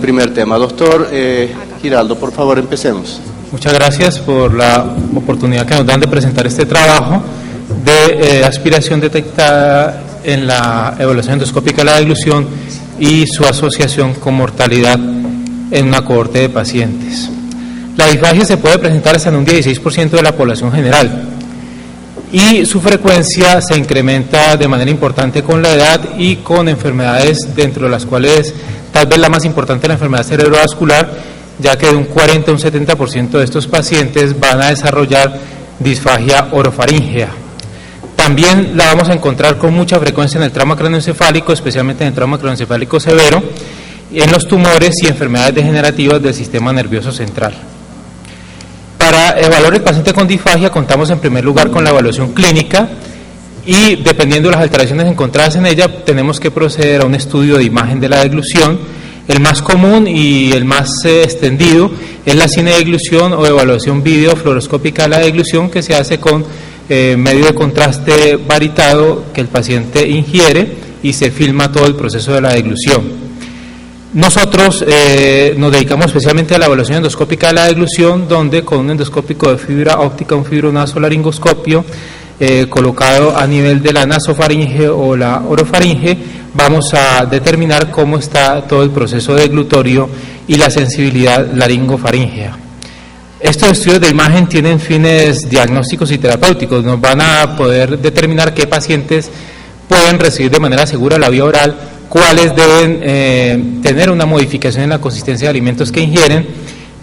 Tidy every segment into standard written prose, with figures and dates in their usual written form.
Primer tema. Doctor Giraldo, por favor, empecemos. Muchas gracias por la oportunidad que nos dan de presentar este trabajo de aspiración detectada en la evaluación endoscópica de la deglución y su asociación con mortalidad en una cohorte de pacientes. La disfagia se puede presentar hasta en un 16% de la población general y su frecuencia se incrementa de manera importante con la edad y con enfermedades dentro de las cuales tal vez la más importante es la enfermedad cerebrovascular, ya que de un 40 a un 70% de estos pacientes van a desarrollar disfagia orofaríngea. También la vamos a encontrar con mucha frecuencia en el trauma craneoencefálico, especialmente en el trauma craneoencefálico severo, en los tumores y enfermedades degenerativas del sistema nervioso central. Para evaluar el paciente con disfagia contamos en primer lugar con la evaluación clínica y dependiendo de las alteraciones encontradas en ella tenemos que proceder a un estudio de imagen de la deglución. El más común y el más extendido es la cinedeglución o evaluación videofluoroscópica de la deglución, que se hace con medio de contraste varitado que el paciente ingiere y se filma todo el proceso de la deglución. Nosotros nos dedicamos especialmente a la evaluación endoscópica de la deglución, donde con un endoscópico de fibra óptica, un fibronasolaringoscopio colocado a nivel de la nasofaringe o la orofaringe, vamos a determinar cómo está todo el proceso deglutorio y la sensibilidad laringofaríngea. Estos estudios de imagen tienen fines diagnósticos y terapéuticos, nos van a poder determinar qué pacientes pueden recibir de manera segura la vía oral, cuáles deben tener una modificación en la consistencia de alimentos que ingieren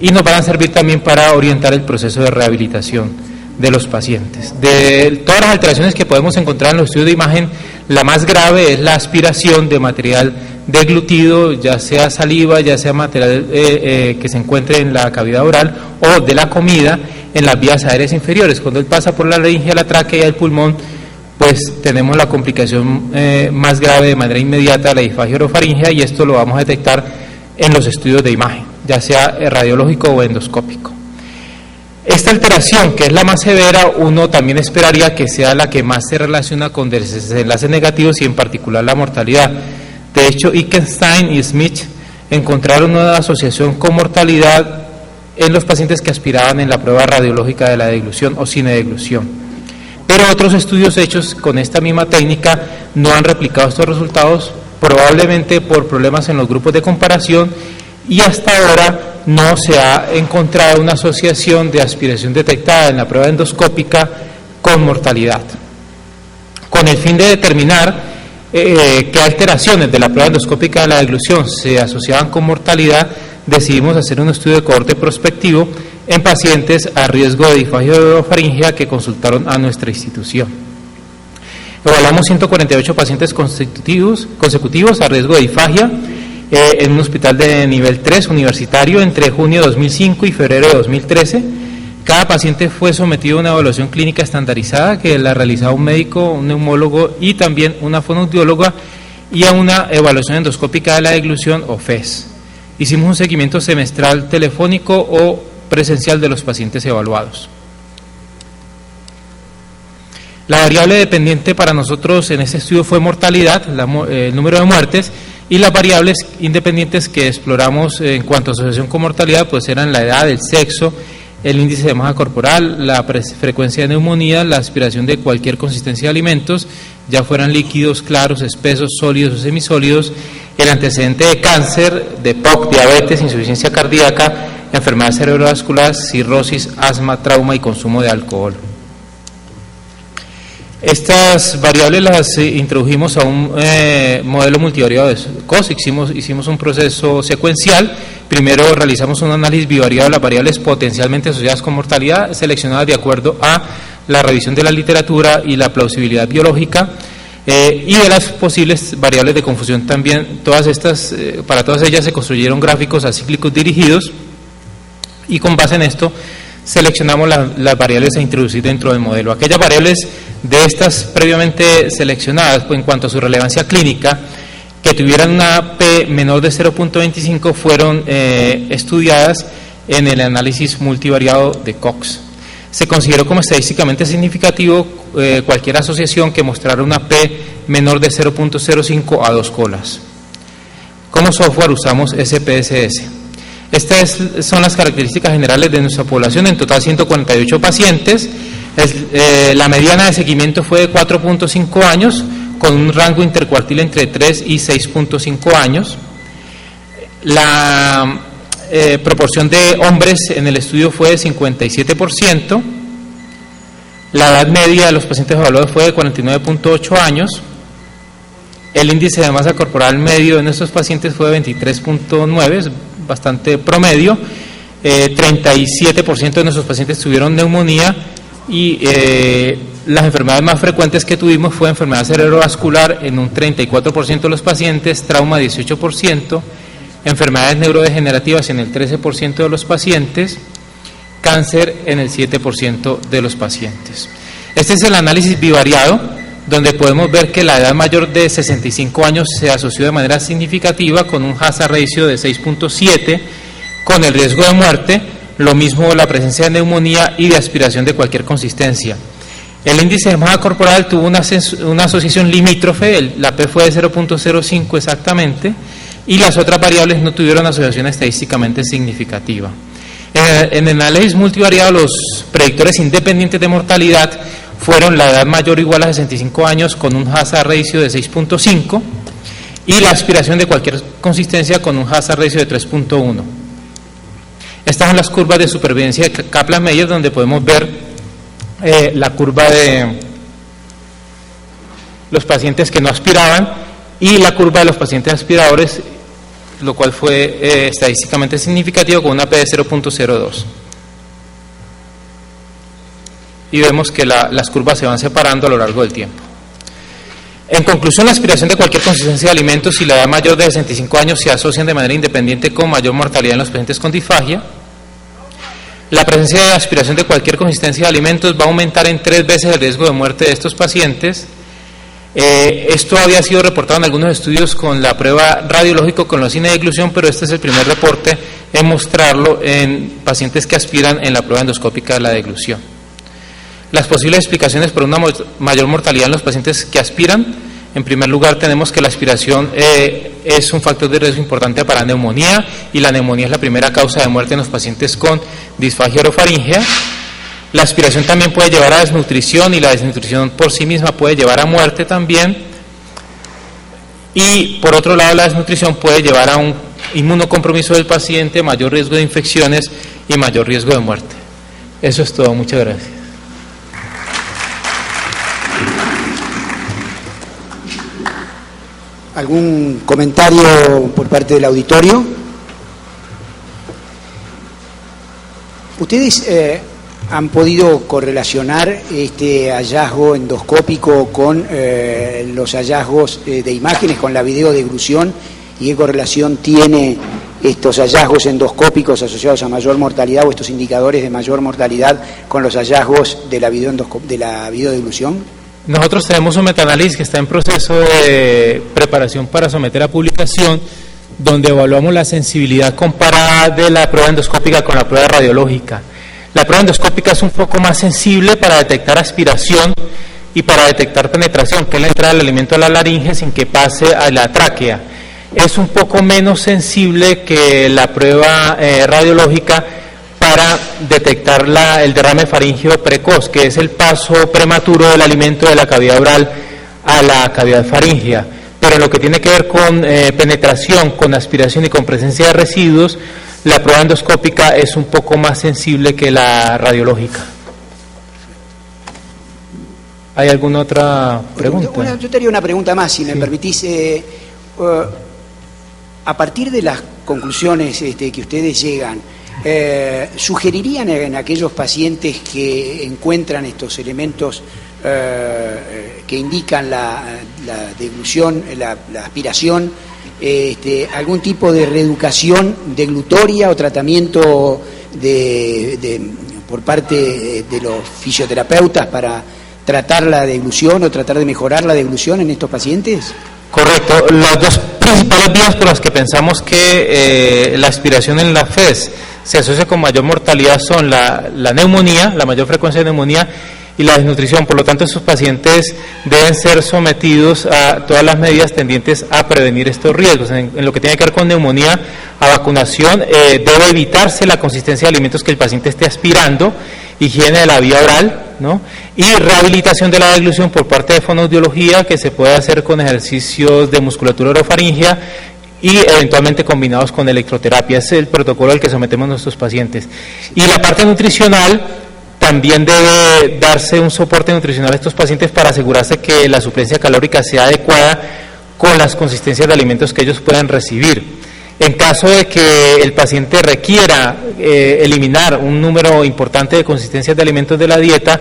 y nos van a servir también para orientar el proceso de rehabilitación de los pacientes. De todas las alteraciones que podemos encontrar en los estudios de imagen, la más grave es la aspiración de material deglutido, ya sea saliva, ya sea material que se encuentre en la cavidad oral o de la comida en las vías aéreas inferiores. Cuando él pasa por la laringe, la tráquea y el pulmón, pues tenemos la complicación más grave de manera inmediata, la disfagia orofaríngea, y esto lo vamos a detectar en los estudios de imagen, ya sea radiológico o endoscópico. Esta alteración, que es la más severa, uno también esperaría que sea la que más se relaciona con desenlaces negativos y en particular la mortalidad. De hecho, Ickenstein y Smith encontraron una asociación con mortalidad en los pacientes que aspiraban en la prueba radiológica de la deglución o cinedeglución. Pero otros estudios hechos con esta misma técnica no han replicado estos resultados, probablemente por problemas en los grupos de comparación, y hasta ahora no se ha encontrado una asociación de aspiración detectada en la prueba endoscópica con mortalidad. Con el fin de determinar qué alteraciones de la prueba endoscópica de la deglución se asociaban con mortalidad, decidimos hacer un estudio de cohorte prospectivo en pacientes a riesgo de disfagia orofaríngea que consultaron a nuestra institución. Evaluamos 148 pacientes consecutivos a riesgo de disfagia en un hospital de nivel 3 universitario entre junio de 2005 y febrero de 2013. Cada paciente fue sometido a una evaluación clínica estandarizada que la realizaba un médico, un neumólogo y también una fonoaudióloga, y a una evaluación endoscópica de la deglución o FES. Hicimos un seguimiento semestral telefónico o presencial de los pacientes evaluados. La variable dependiente para nosotros en este estudio fue mortalidad, el número de muertes, y las variables independientes que exploramos en cuanto a asociación con mortalidad pues eran la edad, el sexo, el índice de masa corporal, la frecuencia de neumonía, la aspiración de cualquier consistencia de alimentos, ya fueran líquidos, claros, espesos, sólidos o semisólidos, el antecedente de cáncer, de POC, diabetes, insuficiencia cardíaca, enfermedad cerebrovascular, cirrosis, asma, trauma y consumo de alcohol. Estas variables las introdujimos a un modelo multivariado de COS. Hicimos un proceso secuencial. Primero realizamos un análisis bivariado de las variables potencialmente asociadas con mortalidad, seleccionadas de acuerdo a la revisión de la literatura y la plausibilidad biológica, y de las posibles variables de confusión también. Para todas ellas se construyeron gráficos acíclicos dirigidos, y con base en esto seleccionamos las variables a introducir dentro del modelo. Aquellas variables de estas previamente seleccionadas, pues, en cuanto a su relevancia clínica, que tuvieran una P menor de 0.25 fueron estudiadas en el análisis multivariado de Cox. Se consideró como estadísticamente significativo cualquier asociación que mostrara una P menor de 0.05 a 2 colas. Como software usamos SPSS. Estas son las características generales de nuestra población, en total 148 pacientes. La mediana de seguimiento fue de 4.5 años, con un rango intercuartil entre 3 y 6.5 años. La proporción de hombres en el estudio fue de 57%. La edad media de los pacientes evaluados fue de 49.8 años. El índice de masa corporal medio de nuestros pacientes fue de 23.9, es bastante promedio. 37% de nuestros pacientes tuvieron neumonía y las enfermedades más frecuentes que tuvimos fue enfermedad cerebrovascular en un 34% de los pacientes, trauma 18%, enfermedades neurodegenerativas en el 13% de los pacientes, cáncer en el 7% de los pacientes. Este es el análisis bivariado, donde podemos ver que la edad mayor de 65 años se asoció de manera significativa con un hazard ratio de 6.7, con el riesgo de muerte, lo mismo la presencia de neumonía y de aspiración de cualquier consistencia. El índice de masa corporal tuvo una asociación limítrofe, la P fue de 0.05 exactamente, y las otras variables no tuvieron asociación estadísticamente significativa. En el análisis multivariado, los predictores independientes de mortalidad fueron la edad mayor o igual a 65 años con un hazard ratio de 6.5 y la aspiración de cualquier consistencia con un hazard ratio de 3.1. Estas son las curvas de supervivencia de Kaplan-Meier, donde podemos ver la curva de los pacientes que no aspiraban y la curva de los pacientes aspiradores, lo cual fue estadísticamente significativo con una P de 0.02. Y vemos que las curvas se van separando a lo largo del tiempo. En conclusión, la aspiración de cualquier consistencia de alimentos y la edad mayor de 65 años se asocian de manera independiente con mayor mortalidad en los pacientes con disfagia. La presencia de aspiración de cualquier consistencia de alimentos va a aumentar en 3 veces el riesgo de muerte de estos pacientes. Esto había sido reportado en algunos estudios con la prueba radiológica con leucina de deglución, pero este es el primer reporte en mostrarlo en pacientes que aspiran en la prueba endoscópica de la deglución. Las posibles explicaciones por una mayor mortalidad en los pacientes que aspiran: en primer lugar, tenemos que la aspiración es un factor de riesgo importante para neumonía, y la neumonía es la primera causa de muerte en los pacientes con disfagia orofaríngea. La aspiración también puede llevar a desnutrición, y la desnutrición por sí misma puede llevar a muerte también. Y por otro lado, la desnutrición puede llevar a un inmunocompromiso del paciente, mayor riesgo de infecciones y mayor riesgo de muerte. Eso es todo, muchas gracias. ¿Algún comentario por parte del auditorio? ¿Ustedes han podido correlacionar este hallazgo endoscópico con los hallazgos de imágenes, con la videodeglución, y qué correlación tiene estos hallazgos endoscópicos asociados a mayor mortalidad o estos indicadores de mayor mortalidad con los hallazgos de la videodeglución? Nosotros tenemos un metaanálisis que está en proceso de preparación para someter a publicación, donde evaluamos la sensibilidad comparada de la prueba endoscópica con la prueba radiológica. La prueba endoscópica es un poco más sensible para detectar aspiración y para detectar penetración, que es la entrada del alimento a la laringe sin que pase a la tráquea. Es un poco menos sensible que la prueba radiológica para detectar el derrame faríngeo precoz, que es el paso prematuro del alimento de la cavidad oral a la cavidad faríngea. Pero en lo que tiene que ver con penetración, con aspiración y con presencia de residuos, la prueba endoscópica es un poco más sensible que la radiológica. ¿Hay alguna otra pregunta? Yo te haría una pregunta más, si me permitís. A partir de las conclusiones que ustedes llegan, ¿sugerirían en aquellos pacientes que encuentran estos elementos que indican la deglución, la aspiración, algún tipo de reeducación deglutoria o tratamiento por parte de los fisioterapeutas para tratar la deglución o tratar de mejorar la deglución en estos pacientes? Correcto. Las dos principales vías por las que pensamos que la aspiración en la FES se asocia con mayor mortalidad son la neumonía, la mayor frecuencia de neumonía, y la desnutrición. Por lo tanto, estos pacientes deben ser sometidos a todas las medidas tendientes a prevenir estos riesgos. En lo que tiene que ver con neumonía, a vacunación, debe evitarse la consistencia de alimentos que el paciente esté aspirando, higiene de la vía oral, ¿no? Y rehabilitación de la deglución por parte de fonoaudiología, que se puede hacer con ejercicios de musculatura orofaringea y eventualmente combinados con electroterapia. Ese es el protocolo al que sometemos a nuestros pacientes. Y la parte nutricional, también debe darse un soporte nutricional a estos pacientes para asegurarse que la suplencia calórica sea adecuada con las consistencias de alimentos que ellos puedan recibir. En caso de que el paciente requiera eliminar un número importante de consistencias de alimentos de la dieta,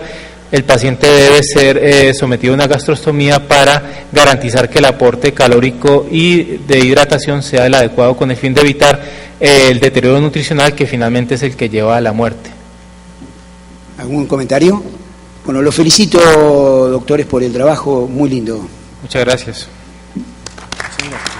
el paciente debe ser sometido a una gastrostomía para garantizar que el aporte calórico y de hidratación sea el adecuado, con el fin de evitar el deterioro nutricional, que finalmente es el que lleva a la muerte. ¿Algún comentario? Bueno, los felicito, doctores, por el trabajo muy lindo. Muchas gracias. Sí, no.